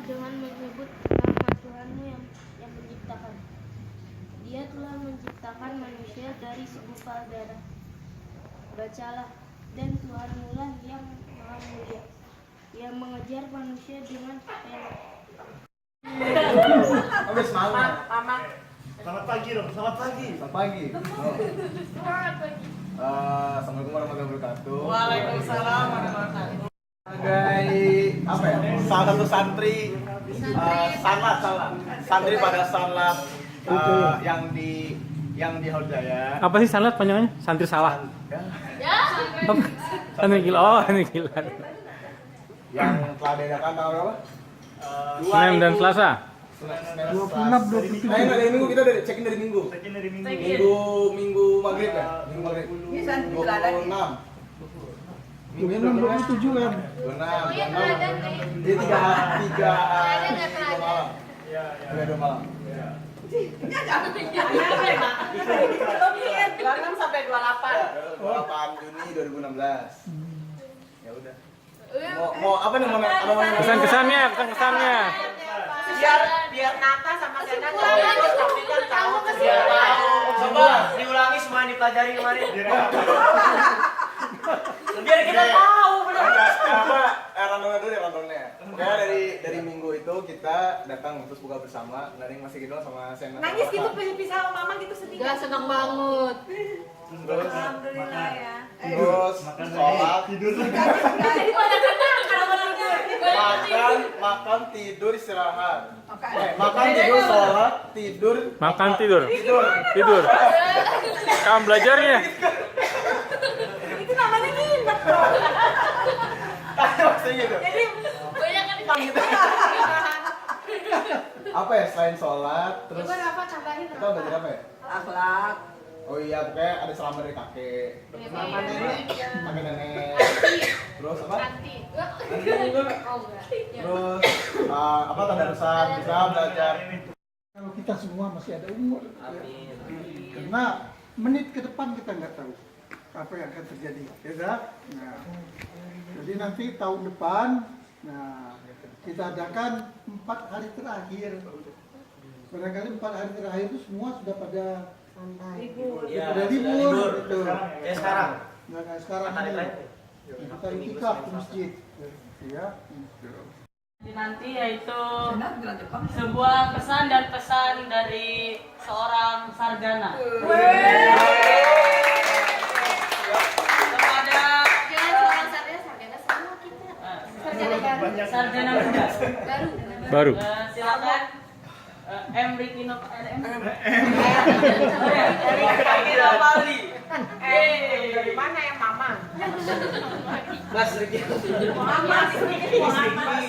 dengan menyebut nama Tuhanmu yang menciptakan. Dia telah menciptakan manusia dari segumpal darah. Bacalah, dan Tuhanmu lah yang maha mulia, yang mengejar manusia dengan pelek. Habis malam. Mama. Selamat pagi dong, selamat pagi. Selamat pagi. Selamat pagi. Assalamualaikum warahmatullahi wabarakatuh. Waalaikumsalam warahmatullahi wabarakatuh. Sebagai apa ya? Salah satu santri santri pada salat yang di Hordaya. Apa sih sanlat panjangnya? Santri salah. Ya. Santri gila. Oh, santri gila. Yang telah diadakan tanggal berapa? Senin dan Selasa. 26, 27. Dari minggu kita cekin dari minggu. Check-in dari minggu. Minggu maghrib ya? Minggu maghrib. Ini santri teladan nih. 26. Minggu 27 kan? 26. Jadi 3 malam. Iya, iya. 2 malam. Iya, 26 sampai 28. 28 Juni 2016. Ya udah. Mau apa nih mau Kesan-kesannya. Biar Nata sama Sena tahu tapi kan tahu Coba diulangi semua yang dipelajari kemarin. Biar kita tahu benar. Apa randomnya dulu ya randomnya. Ya dari minggu itu kita datang terus buka bersama. Naring masih gitu sama Sena. nangis gitu pisah sama mama gitu sedih. Gak senang banget. Terus Alhamdulillah ya. Terus sholat, tidur, Jadi pada tenang kalau makan, tidur, istirahat. Makan, tidur, sholat, tidur, Makan, tidur. tidur. Kamu belajarnya. itu namanya nginep bro. Maksudnya gitu. Jadi Banyak kan Gitu. Apa ya selain sholat, terus Coba Rafa tambahin kita belajar apa ya? akhlak. Oh iya, pokoknya ada selama dari kakek, Mama nenek. kakek nenek. Terus apa? Nanti. Oh enggak. Terus apa tadarusan bisa belajar. Kalau kita semua masih ada umur, ya. Karena menit ke depan kita nggak tahu apa yang akan terjadi, ya kan? Nah, jadi nanti tahun depan, nah kita adakan 4 hari terakhir. Barangkali 4 hari terakhir itu semua sudah pada Libur. Iya, pada sudah libur, libur. gitu. Ya sekarang. Nah, sekarang Hari ini terakhir. kita itikaf di masjid, ya. Nanti yaitu sebuah pesan dan pesan dari seorang sarjana kepada Jangan seorang sarjana semua kita. Sarjana baru. sarjana muda. Baru. Silakan M. Rikino Dari mana ya mama? Mas Riki. Mama sedikit Muhammad.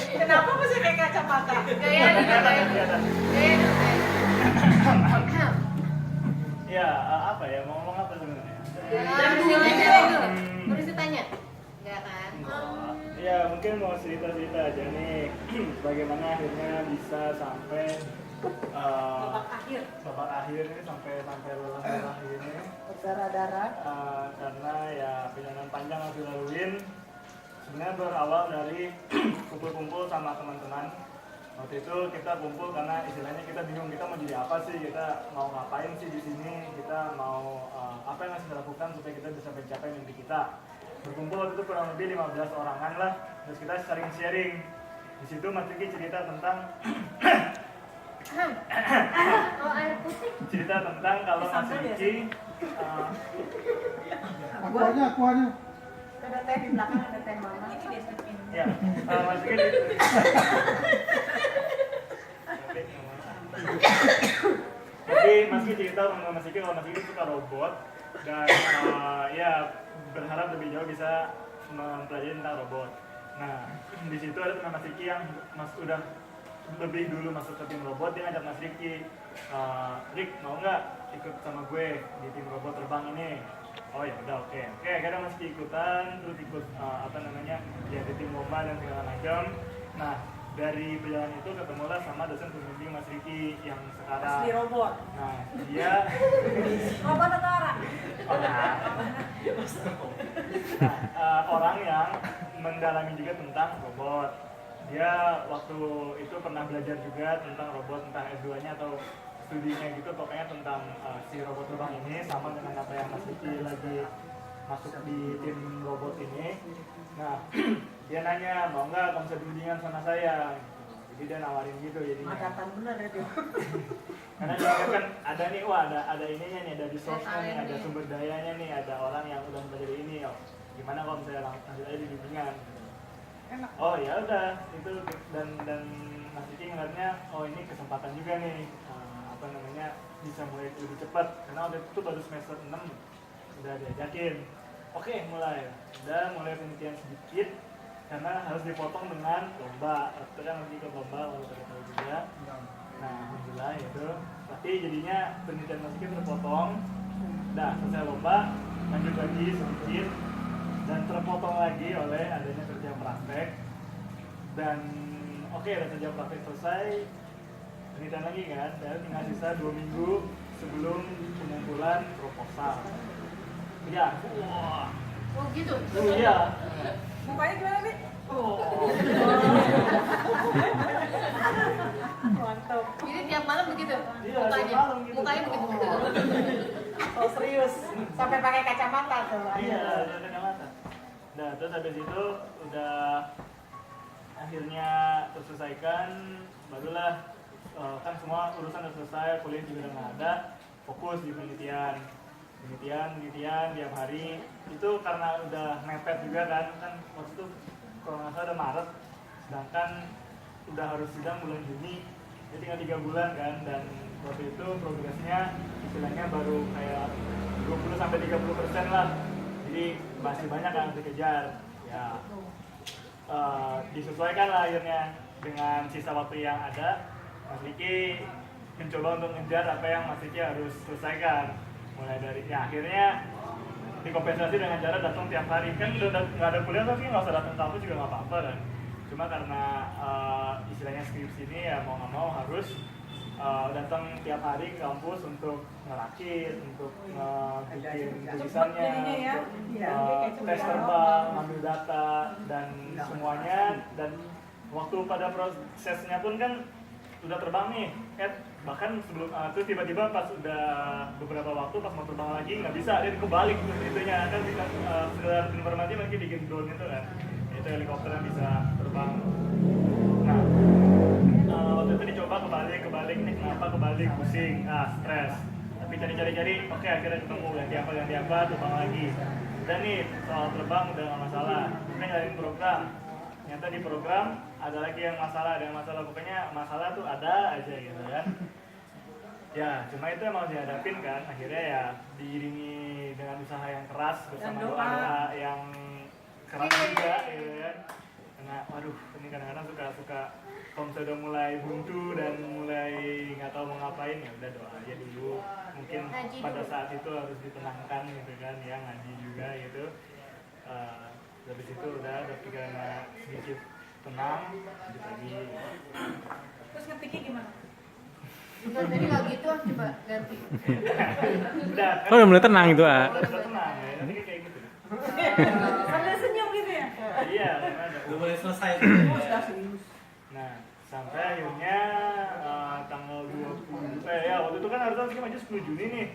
Kenapa mesti pakai kacamata? Gaya nih gaya. Ya, apa ya? Mau ngomong apa sebenarnya? Mau ditanya? Enggak kan? Ya, mungkin mau cerita-cerita aja nih. Bagaimana akhirnya bisa sampai babak akhir ini sampai lelah ini. Berdarah-darah. Karena ya perjalanan panjang yang dilaluin. Sebenarnya berawal dari kumpul-kumpul sama teman-teman. Waktu itu kita kumpul karena istilahnya kita bingung kita mau jadi apa sih, kita mau ngapain sih di sini, kita mau apa yang harus kita lakukan supaya kita bisa mencapai mimpi kita. Berkumpul waktu itu kurang lebih 15 orangan lah, terus kita sering sharing. Di situ Mas Riki cerita tentang Oh, air putih. cerita tentang kalau Mas Riki Akuanya. Ada teh di belakang, ada teh mama. ya Mas Riki jadi Mas Riki cerita tentang Mas Riki kalau Mas Riki suka robot dan ya berharap lebih jauh bisa mempelajari tentang robot. Nah, di situ ada teman Mas Riki yang udah lebih dulu masuk ke tim robot, dia ngajak Mas Riki, Rik mau nggak ikut sama gue di tim robot terbang ini? Oh ya udah oke. Akhirnya Mas Riki ikutan, terus ikut ya di tim lomba dan segala macam. Nah, dari perjalanan itu ketemulah sama dosen pembimbing Mas Riki yang sekarang. Asli robot. Nah, dia Robot atau orang? nah, orang yang mendalami juga tentang robot. Dia waktu itu pernah belajar juga tentang robot, tentang S2-nya atau studinya gitu, pokoknya tentang si robot terbang ini, sama dengan apa yang Mas Diki lagi masuk di tim robot ini. Nah, dia nanya, mau nggak kamu bisa bimbingan sama saya? Jadi dia nawarin gitu jadinya. Angkatan bener ya dia. Karena dia kan ada nih, wah ada ininya nih, ada resource-nya nih, ada sumber dayanya nih, ada orang yang udah belajar ini. Oh, gimana kalau misalnya langsung aja di bimbingan? Oh ya udah, itu dan Mas Diki ngeliatnya, oh ini kesempatan juga nih, apa namanya, bisa mulai lebih cepat. Karena waktu itu baru semester 6 udah diajakin. Oke, mulai penelitian sedikit karena harus dipotong dengan lomba. Waktu kan lagi ke lomba, lalu tahu juga. Nah, alhamdulillah itu. Tapi jadinya penelitian Mas Diki terpotong. Nah, selesai lomba, lanjut lagi sedikit dan terpotong lagi oleh adanya kerja praktek. Dan oke, ada kerja praktek selesai, penelitian lagi kan, dan tinggal sisa 2 minggu sebelum pengumpulan proposal. Ya, wah. Oh gitu. Oh iya. Mukanya gimana nih? Oh. Mantap. Jadi tiap malam begitu. Iya, Mukanya. tiap malam gitu. Mukanya begitu. Oh serius. Sampai pakai kacamata tuh. Iya, ada kacamata. Nah, terus habis itu udah akhirnya terselesaikan, barulah kan semua urusan udah selesai, kuliah juga udah nggak ada, fokus di penelitian tiap hari. Itu karena udah mepet juga kan waktu itu kalau nggak salah udah Maret, sedangkan udah harus sidang bulan Juni, jadi tinggal 3 bulan kan, dan waktu itu progresnya istilahnya baru kayak 20-30% lah, jadi masih banyak yang harus dikejar ya. Disesuaikan lah akhirnya dengan sisa waktu yang ada. Mas Diki mencoba untuk ngejar apa yang Mas Diki harus selesaikan, mulai dari ya akhirnya dikompensasi dengan cara datang tiap hari. Kan udah nggak ada kuliah tapi nggak usah datang kampus juga nggak apa-apa kan, cuma karena istilahnya skripsi ini ya mau nggak mau harus datang tiap hari ke kampus untuk ngerakit, untuk bikin tulisannya, untuk tes terbang, ngambil data dan semuanya. Dan waktu pada prosesnya pun kan udah terbang nih, bahkan sebelum terus tiba-tiba pas udah beberapa waktu pas mau terbang lagi nggak bisa, dia kebalik itunya kan, bisa sekedar informasi mungkin bikin drone itu kan, itu helikopter yang bisa terbang. Nah, waktu itu dicoba kebalik nih, kenapa kebalik, pusing, stres. Tapi cari, oke akhirnya ketemu ganti apa, terbang lagi. Dan nih soal terbang udah nggak masalah, kita nyariin program. Ternyata di program ada lagi yang masalah, pokoknya masalah tuh ada aja gitu kan. Ya, cuma itu emang dihadapin kan, akhirnya ya diiringi dengan usaha yang keras bersama doa yang keras juga gitu kan. Karena waduh, ini kadang-kadang suka kalau misalnya udah mulai buntu dan mulai nggak tahu mau ngapain, ya udah doa aja dulu. Mungkin pada saat itu harus ditenangkan gitu kan, ya ngaji juga gitu. Dari situ udah pikirannya sedikit tenang, lanjut lagi. Terus ngetiknya gimana? Enggak, tadi nggak gitu, coba ganti. Udah, Oh, udah mulai tenang itu, udah tenang ya, nanti kayak gitu. Sambil senyum gitu ya? Iya, ada. Udah mulai selesai. Sudah serius. Nah, sampai akhirnya tanggal 20, ya waktu itu kan harusnya kita maju 10 Juni nih.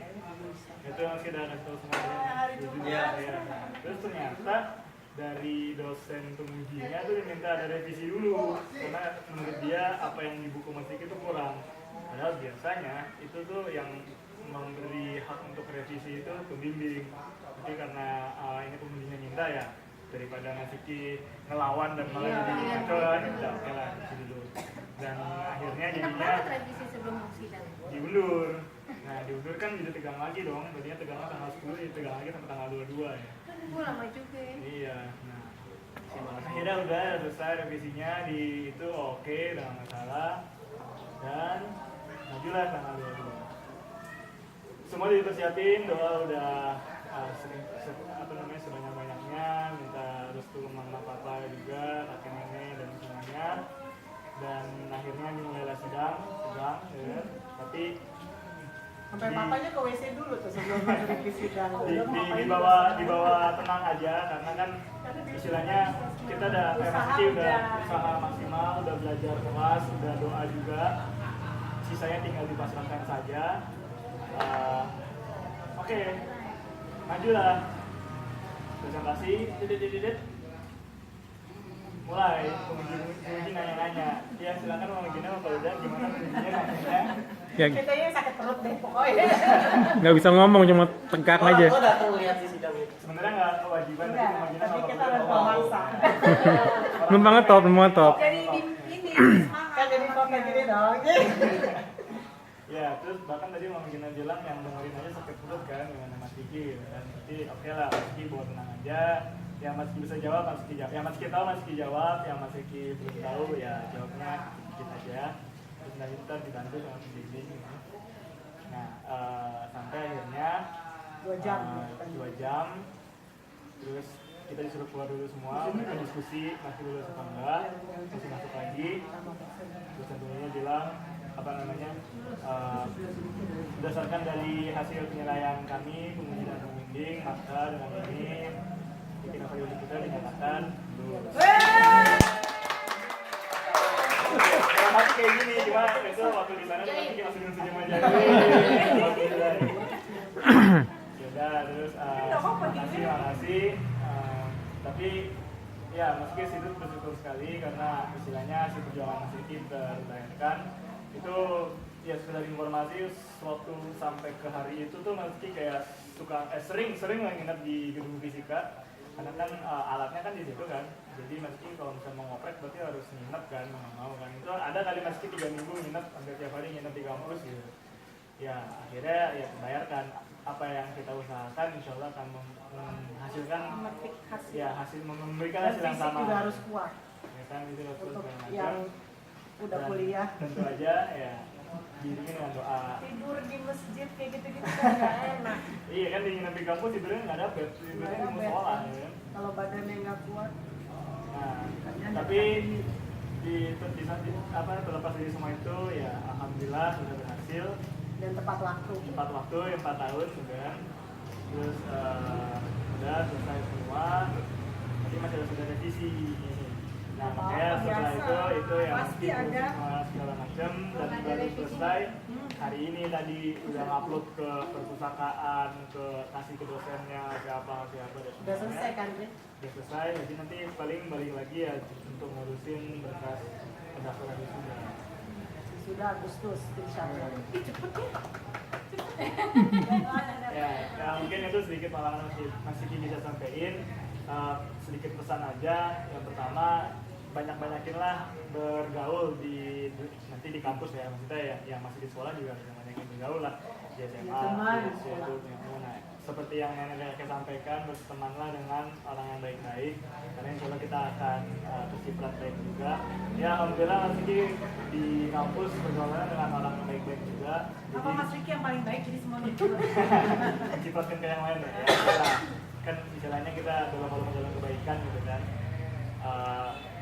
Itu yang kita kasih tahu semuanya. 10 Juni. Iya. Ya. Terus ternyata dari dosen pengujinya tuh diminta ada revisi dulu, karena menurut dia apa yang di buku Mas Diki itu kurang. Padahal biasanya itu tuh yang memberi hak untuk revisi itu pembimbing. Tapi karena ini pembimbingnya minta ya, daripada Mas Diki ngelawan dan malah jadi ngaco kan, ya oke lah revisi dulu. Dan akhirnya jadinya Revisi sebelum sidang. diundur. Nah diundur kan jadi tegang lagi dong, tadinya tegangnya tanggal 10, jadi tegang lagi sampai tanggal 22 ya. Gue lama juga ya. Iya, nah akhirnya udah selesai revisinya di itu, oke, udah nggak masalah, dan majulah tanggal 22. Semua dipersiapin, doa udah sebanyak-banyaknya, minta restu mama papa juga, kakek nenek dan semuanya. Dan akhirnya dimulailah sidang ya. Tapi Sampai bapaknya ke WC dulu tuh sebelum masuk ke sidang. dibawa tenang aja karena kan istilahnya kita udah kayak Mas Kiki udah usaha maksimal, udah belajar keras, udah doa juga, sisanya tinggal dipasrahkan saja. Oke, majulah presentasi, mulai penguji nanya-nanya. Ya silakan pengujinya Pak Uda, gimana pengujinya nanya. Ya, Kita ini sakit perut deh pokoknya. nggak bisa ngomong, cuma tegak aja. Kok datang lihat di sidang itu? Sebenarnya nggak kewajiban tapi pengujinya Tapi sama kita Pak harus Uda. memaksa. Numpang ngetop. Jadi ini kan jadi kok kayak gini dong. Ya, terus bahkan tadi Mama Gina bilang yang dengerin aja sakit perut kan dengan Mas Kiki gitu kan. Jadi oke lah, Mas Kiki bawa tenang aja. Yang Mas Kiki bisa jawab, Mas Kiki jawab. Yang Mas Kiki tahu, Mas Kiki jawab. Yang Mas Kiki belum tahu, ya jawabnya sedikit aja. Terus nanti ntar dibantu sama pembimbing gitu. Nah, sampai akhirnya 2 jam. 2 jam. Terus kita disuruh keluar dulu semua, kita diskusi masih lulus apa enggak, masih masuk lagi. Terus tentunya bilang berdasarkan dari hasil penilaian kami, penguji dan pembimbing, maka dengan ini bikin periode kita dinyatakan lulus. Masih kayak gini, cuma itu waktu di sana nanti kita senyum-senyum aja. Yaudah, terus makasih. Tapi ya meski itu bersyukur sekali karena istilahnya si perjuangan Mas Kiki terbayarkan. Itu ya sekedar informasi, waktu sampai ke hari itu tuh Mas Kiki kayak sering nginep di gedung fisika karena kan alatnya kan di situ kan. Jadi Mas Kiki kalau misalnya mau ngoprek berarti harus nginep kan, mau kan. Itu ada kali Mas Kiki 3 minggu nginep, hampir tiap hari nginep di kampus gitu. Ya akhirnya ya terbayarkan apa yang kita usahakan, insya Allah akan menghasilkan hasil memberikan hasil yang sama. Juga harus kuat. Ya kan itu harus Untuk segala yang macam. udah Dan kuliah. Tentu aja ya diiringi dengan doa. Tidur di masjid kayak gitu-gitu kan nggak enak. Iya kan di kampus tidurnya nggak ada bed, tidurnya di musola ya kan. Kalau badannya nggak kuat. Nah, tapi terlepas dari semua itu ya alhamdulillah sudah berhasil. Dan tepat waktu. Tepat waktu 4 tahun sudah. Terus udah selesai semua. Tapi masih ada revisi ini. Nah makanya setelah itu yang pasti ada segala macam dan baru selesai. Hari ini tadi udah upload ke perpustakaan, kasih ke dosennya siapa dan Udah selesai kan, Bre? udah selesai. Jadi nanti paling balik lagi ya untuk ngurusin berkas pendaftaran wisuda. Sudah Agustus, insya Allah. Ya, mungkin itu sedikit pengalaman Mas Kiki bisa sampaikan. Sedikit pesan aja. Yang pertama, banyakinlah bergaul nanti di kampus ya, maksudnya ya yang masih di sekolah juga banyakin bergaul lah di SMA, di sekolah. Nah, seperti yang nenek sampaikan, bertemanlah dengan orang yang baik-baik karena insya Allah kita akan terciprat baik juga. Ya alhamdulillah Mas Kiki di kampus bergaul dengan orang yang baik-baik juga. Apa Mas Riki yang paling baik jadi semua lucu? Cipratkan ke yang lain ya. Kan istilahnya kita dalam jalan kebaikan gitu kan.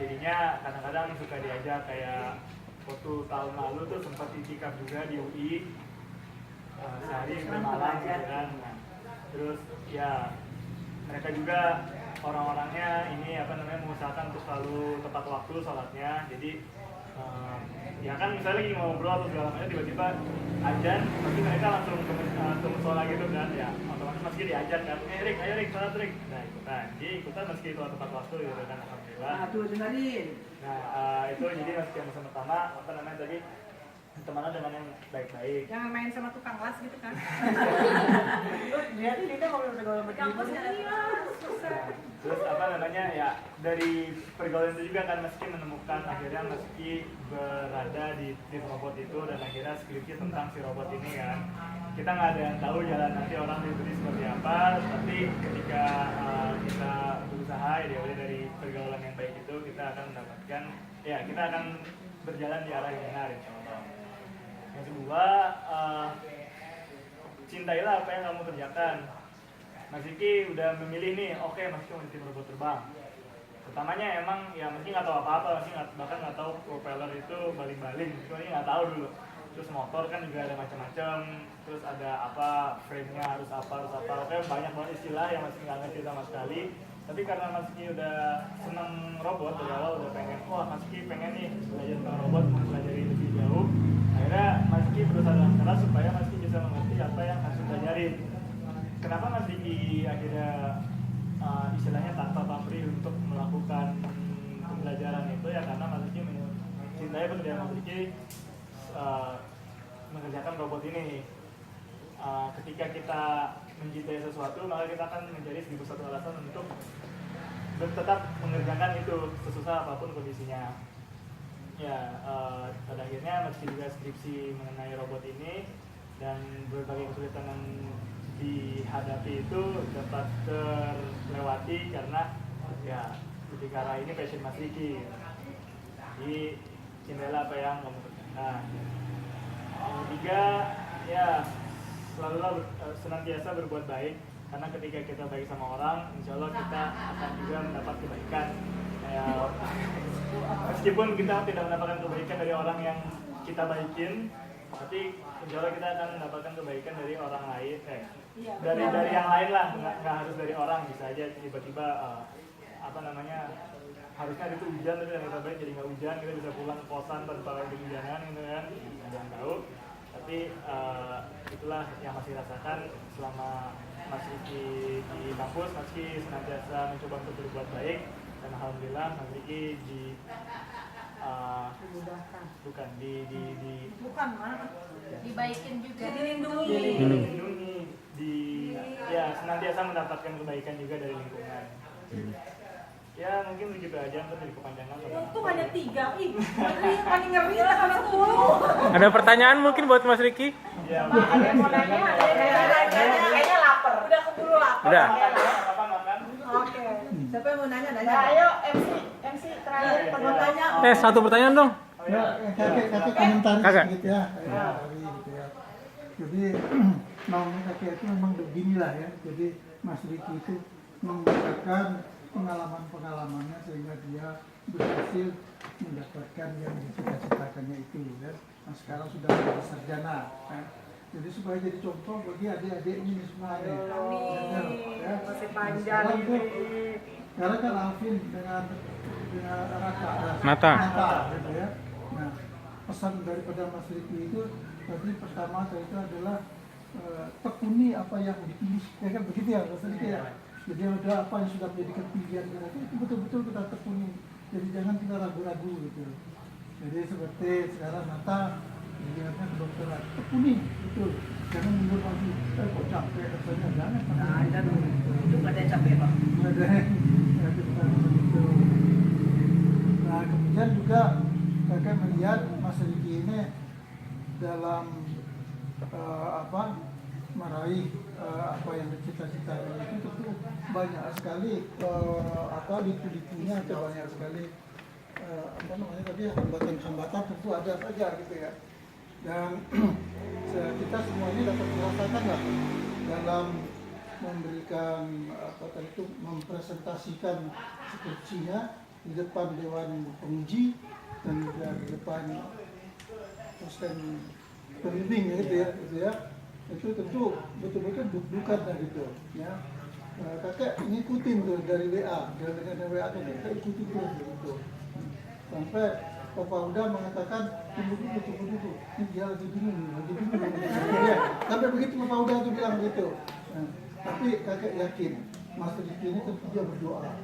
Jadinya kadang-kadang suka diajak kayak waktu tahun lalu tuh sempat itikaf juga di UI sehari bermalam gitu kan. Nah, terus ya mereka juga orang-orangnya ini mengusahakan untuk selalu tepat waktu sholatnya. Jadi ya kan misalnya lagi ngobrol atau segala macam tiba-tiba ajan, pasti mereka langsung ke musola gitu kan, ya otomatis meski diajar kan, Rik, ayo Rik, sholat Rik, nah ikutan meski itu tepat waktu gitu kan, alhamdulillah. Aduh, dengerin. Nah itu jadi meski yang pertama tadi teman dengan yang baik-baik. Jangan main sama tukang las gitu kan. Dia ini kalau udah bergaul sama kampus Terus ya dari pergaulan itu juga kan meski menemukan akhirnya meski berada di robot itu dan akhirnya skripsi tentang si robot ini kan. Kita nggak ada yang tahu jalan nanti orang diberi seperti apa, tapi ketika kita berusaha ya dari pergaulan yang baik itu kita akan mendapatkan, ya kita akan berjalan di arah yang benar insya Allah. Yang kedua, cintailah apa yang kamu kerjakan. Mas Kiki udah memilih nih, oke Mas Kiki mau jadi robot terbang. Pertamanya emang ya Mas Kiki nggak tahu apa-apa, Mas Kiki bahkan nggak tahu propeller itu baling-baling, Mas Kiki nggak tahu dulu. terus motor kan juga ada macam-macam, terus ada apa frame-nya harus apa, kayak banyak banget istilah yang masih nggak ngerti sama sekali. Tapi karena Mas Ki udah seneng robot dari awal, udah pengen, wah Mas Ki pengen nih belajar tentang robot, mau pelajari lebih jauh. Akhirnya Mas Ki berusaha dengan keras supaya Mas Ki bisa mengerti apa yang harus dipelajarin. Kenapa Mas Diki akhirnya istilahnya tanpa pamrih untuk melakukan pembelajaran itu ya karena Mas Diki mencintai pekerjaan Mas Diki mengerjakan robot ini. Ketika kita mencintai sesuatu, maka kita akan mencari 1001 alasan untuk tetap mengerjakan itu sesusah apapun kondisinya. Ya, pada akhirnya meski juga skripsi mengenai robot ini dan berbagai kesulitan yang dihadapi itu dapat terlewati karena ya lebih ke arah ini passion Mas Diki. Jadi cintailah apa yang kamu kerjakan. Yang ketiga, ya selalulah senantiasa berbuat baik karena ketika kita baik sama orang, insya Allah kita akan juga mendapat kebaikan. Ya, meskipun kita tidak mendapatkan kebaikan dari orang yang kita baikin, tapi insya Allah kita akan mendapatkan kebaikan dari orang lain, dari yang lain lah, nggak harus dari orang, bisa aja tiba-tiba harusnya itu hujan tapi kita baik jadi nggak hujan, kita bisa pulang ke kosan tanpa ada kehujanan gitu kan, ada yang tahu. Tapi itulah yang masih rasakan selama masih di kampus, masih senantiasa mencoba untuk berbuat baik dan alhamdulillah Mas Riki dibaikin juga, dilindungi, ya senantiasa mendapatkan kebaikan juga dari lingkungan. Ya mungkin begitu aja, ntar jadi kepanjangan. Untung ada 3, ih paling ngeri lah sama 10. Ada pertanyaan mungkin buat Mas Riki? Ya, Kayaknya lapar. Udah keburu lapar. Udah. Makan. Oke. Siapa yang mau nanya? Ayo MC terakhir mau tanya. Satu pertanyaan dong. Ya, kakek komentar Kakek. sedikit ya. Gitu ya. Jadi namanya kakek itu memang beginilah ya. Jadi Mas Riki itu menggunakan pengalaman-pengalamannya sehingga dia berhasil mendapatkan yang dicita-citakannya itu ya. Nah sekarang sudah menjadi sarjana ya. Jadi supaya jadi contoh bagi adik-adiknya ini semua ya. Masih panjang ini. Karena kan Alvin dengan Raka Nata gitu ya. Nah pesan daripada Mas Riki itu tadi pertama itu adalah tekuni apa yang dipilih ya kan begitu ya Mas Riki ya. Jadi ada apa yang sudah menjadi pilihan kita itu betul-betul kita tekuni. Jadi jangan kita ragu-ragu gitu. Jadi seperti sekarang Nata dilihatnya kedokteran, tekuni betul. Jangan mundur lagi. Kok capek rasanya jangan. Ada dong. Itu nggak ada capek pak. Nggak ada. Gitu. Nah kemudian juga kakak melihat Mas Riki ini dalam meraih apa yang dicita-citakan itu tentu banyak sekali liku-likunya atau banyak sekali hambatan tentu ada saja gitu ya. Dan kita semua ini dapat merasakan lah dalam memberikan mempresentasikan skripsinya di depan dewan penguji dan juga di depan dosen pembimbing gitu ya. Itu tentu betul-betul deg-degan dan gitu ya. Kakek ngikutin tuh dari WA, dari WA tuh kakek ikutin terus gitu. Sampai Papa udah mengatakan tunggu dulu, ini dia lagi bingung. Ya, sampai begitu Papa udah tuh bilang gitu. Nah, tapi kakek yakin Mas Riki ini tentu dia berdoa.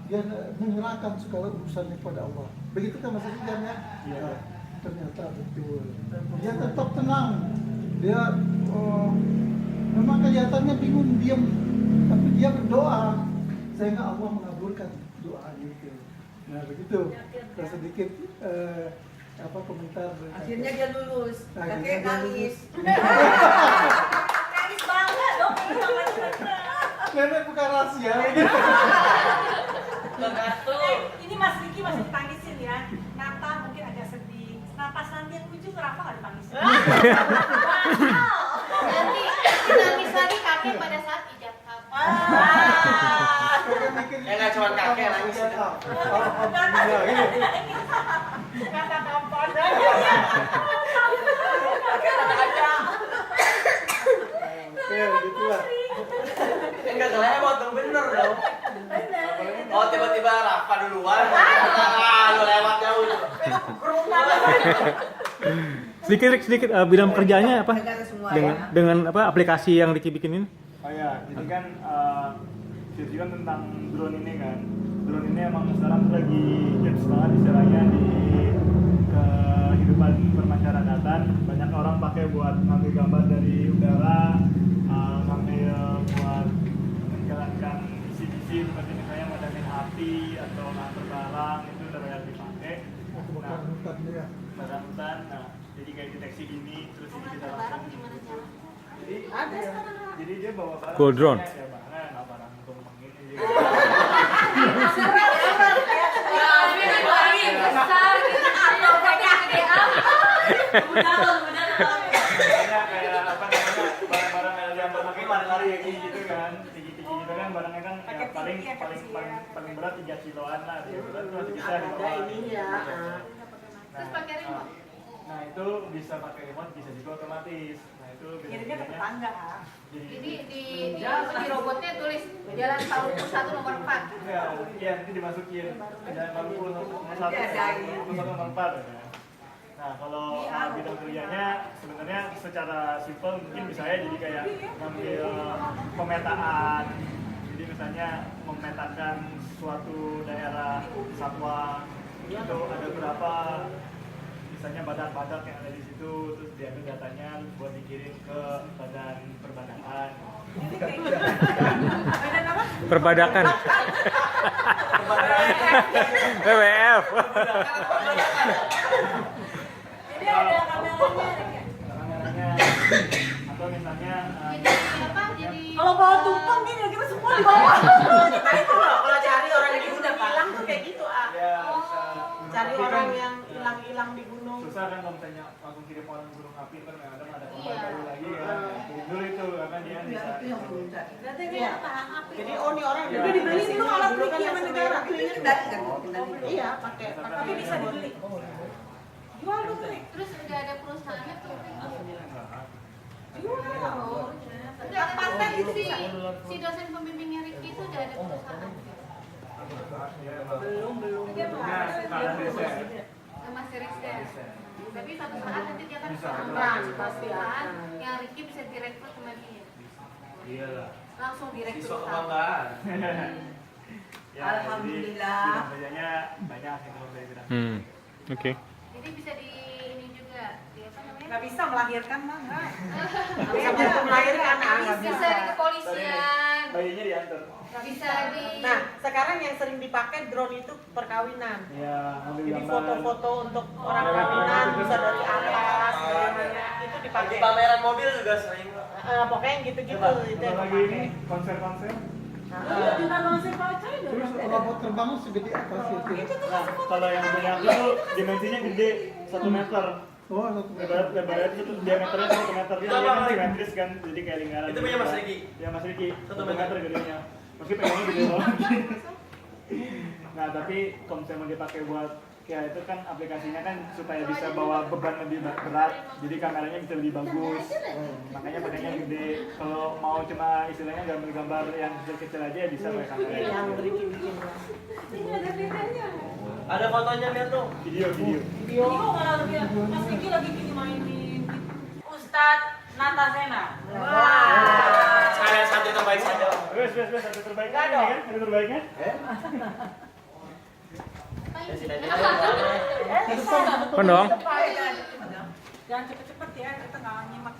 Dia menyerahkan segala urusannya kepada Allah. Begitu kan Mas Riki kan ya? Ya, ternyata betul. Dia tetap tenang. Dia memang kelihatannya bingung, diam, tapi dia berdoa sehingga Allah mengabulkan doanya itu. Nah begitu, sedikit komentar. Akhirnya dia lulus. Kakek nangis. Nangis banget dong. Nenek bukan rahasia. Ini Mas Riki masih ditangisin ya. Nata mungkin agak sedih. Napas nanti yang lucu kenapa nggak ditangisin? Nanti nangis lagi kakek pada saat ijab kabul. Nggak cuma kakek nangis. Kata kapan? Enggak kelewat dong, bener dong. Bener. Oh tiba-tiba Rafa duluan. Lu lewat jauh. Sedikit bidang pekerjaannya apa? Dengan apa aplikasi yang Ricky bikinin? Oh ya, jadi kan cerita kan tentang drone ini kan. Drone ini emang sekarang lagi hits banget istilahnya di kehidupan bermasyarakatan. Banyak orang pakai buat ngambil gambar dari udara, ngambil buat menjalankan misi-misi seperti misalnya memadamkan api atau ngantar barang, itu udah banyak dipakai. Kebakaran hutan dia. Kebakaran hutan, nah jadi kayak deteksi ini, terus ini kita langsung gitu. Jadi dia bawa barang. Cool drone. Ya barang tumpeng ini. Kayak apa namanya barang-barang yang bermakin lari-lari ya gitu kan, tinggi-tinggi gitu kan barangnya kan ya, paling berat 3 kiloan lah, dia berat itu masih bisa dibawa. Terus pakai remote. Nah itu bisa pakai remote, bisa juga otomatis. Nah itu Kirimnya ke tetangga. Jadi di robotnya tulis Jalan Palu 1 nomor 4. Iya, nanti dimasukin Jalan Palu nomor 1 nomor 4 ya. Nah kalau bidang kerjanya sebenarnya secara simpel mungkin bisa ya jadi kayak ngambil pemetaan. Jadi misalnya memetakan suatu daerah satwa itu ada berapa misalnya badak-badak yang ada di situ, terus diambil datanya buat dikirim ke badan perbadakan. Badan apa? Perbadakan. WWF. Jadi ada kameranya ya. Kameranya atau misalnya Kalau bawa tumpeng gini kita semua di bawah. Nah itu loh, kalau cari orang yang udah hilang tuh kayak gitu ya bisa Cari tapi orang kan yang hilang-hilang di gunung. susah kan kalau misalnya langsung kirim orang ke gunung api kan kadang ada korban baru lagi kan. Kirim dulu itu karena dia bisa. Berarti dia tahan api. Jadi oh nih orang Udah dibeli itu alat Ricky sama negara. Iya pakai. Tapi bisa dibeli. Jual dong Rick. Terus udah ada perusahaannya tuh. Jual. Udah ada paten si dosen pembimbingnya Ricky itu udah ada perusahaan. Belum. Dia Nah, sekarang riset. Masih riset. Tapi suatu saat nanti dia akan Bisa, perusahaan pasti perusahaan yang Ricky bisa direkrut sama dia. Iyalah. Langsung direkrut. Siswa kebanggaan. Ya, Alhamdulillah. jadi bidang kerjanya banyak yang kalau saya bilang. Oke. Jadi bisa di ini juga di apa namanya? Nggak bisa melahirkan mah enggak. Bisa bantu melahirkan Bisa di kepolisian. Bayinya diantar. Bisa di Nah, sekarang yang sering dipakai drone itu perkawinan. Ya, ngambil Jadi gambar. foto-foto untuk orang kawinan bisa dari atas, bagaimana itu dipakai. Pameran mobil juga sering. Pokoknya yang gitu-gitu Coba, itu coba yang lagi ini dipakai. konser-konser. Di Tanah Sepaca itu. Terus robot terbang segede apa sih itu? Nah, kalau yang punya aku tuh dimensinya gede 1 meter. Oh, satu Lebarnya itu diameternya 1 meter. Dia kan simetris kan, jadi kayak lingkaran. Itu punya Mas Riki? Ya Mas Riki, 1 1 meter gedenya. Meski pengennya gede banget. Nah, tapi kalau misalnya mau dipakai buat kayak itu kan aplikasinya kan supaya bisa bawa beban lebih berat, jadi kameranya bisa lebih bagus. Makanya pakainya gede. Kalau mau cuma istilahnya gambar-gambar yang kecil-kecil aja bisa pakai kamera. Yang Ricky bikin. Ini ada videonya. Ada fotonya lihat tuh. Video. Video kalau dia Mas Ricky lagi gini mainin. Ustadz Natasena. Wah. Sekalian satu terbaik saja. Wes, ada terbaiknya ini kan? Ada terbaiknya? Kan dong. Jangan cepet-cepet ya, kita nggak nyimak.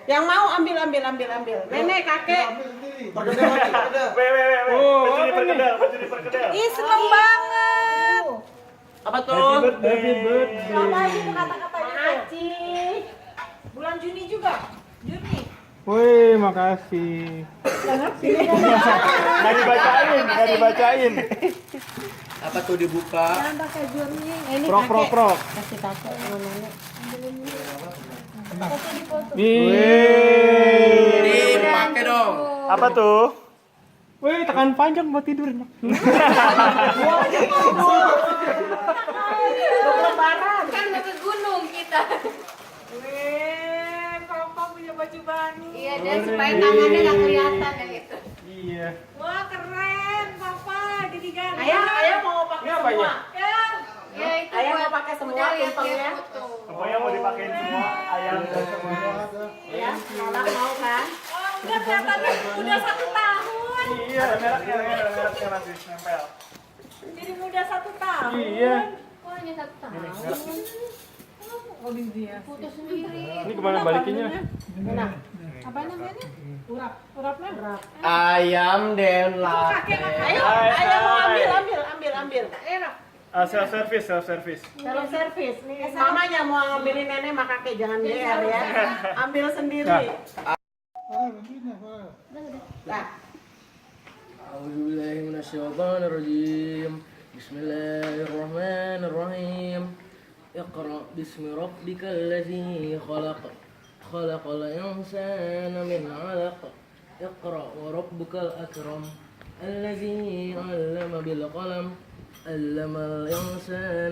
Yang mau ambil. Nenek, kakek. Pencuri perkedel. Ih, seneng banget. Apa tuh? Happy birthday. Apa aja tuh kata-kata itu? Bulan Juni juga. Juni. Woi, makasih. Nggak dibacain. Apa tuh dibuka? Jangan pakai Juni. Ini Prok. kasih kakek sama nenek. Nih. Dipakai dong. Apa tuh? Wih, tekan panjang buat tidur. Lebaran. Kan mau ke gunung kita. Weh, papa punya baju baru. Iya, dan supaya tangannya nggak kelihatan ya gitu. Iya. Wah, keren, papa. Jadi ganteng. Ayah mau pakai semua. Ya. Ya itu Ayah buat mau pakai semua udah lihat tumpengnya? foto. Pokoknya mau dipakein semua ayam dan semuanya. Ya, Nana mau kan? Oh, udah kelihatannya udah 1 tahun. Iya, ada mereknya masih nempel. Jadi muda 1 tahun. Iya. Oh, hanya 1 tahun. Oh, dia. Foto sendiri. Ini kemana balikinnya? Apa namanya? Urapnya? Urap. Ayam dan latte. Ayo, ayah mau ambil. Self service. Self service nih. Mamanya mau ngambilin nenek mah kakek jangan GR ya. Ambil sendiri. Nah, A'udzubillahiminasyaitonirrajim. Bismillahirrahmanirrahim. Iqra bismi rabbikal ladzi khalaq. Khalaqal insana min 'alaq. Iqra wa rabbukal akram. Alladzi 'allama bil qalam. 'Allamal insana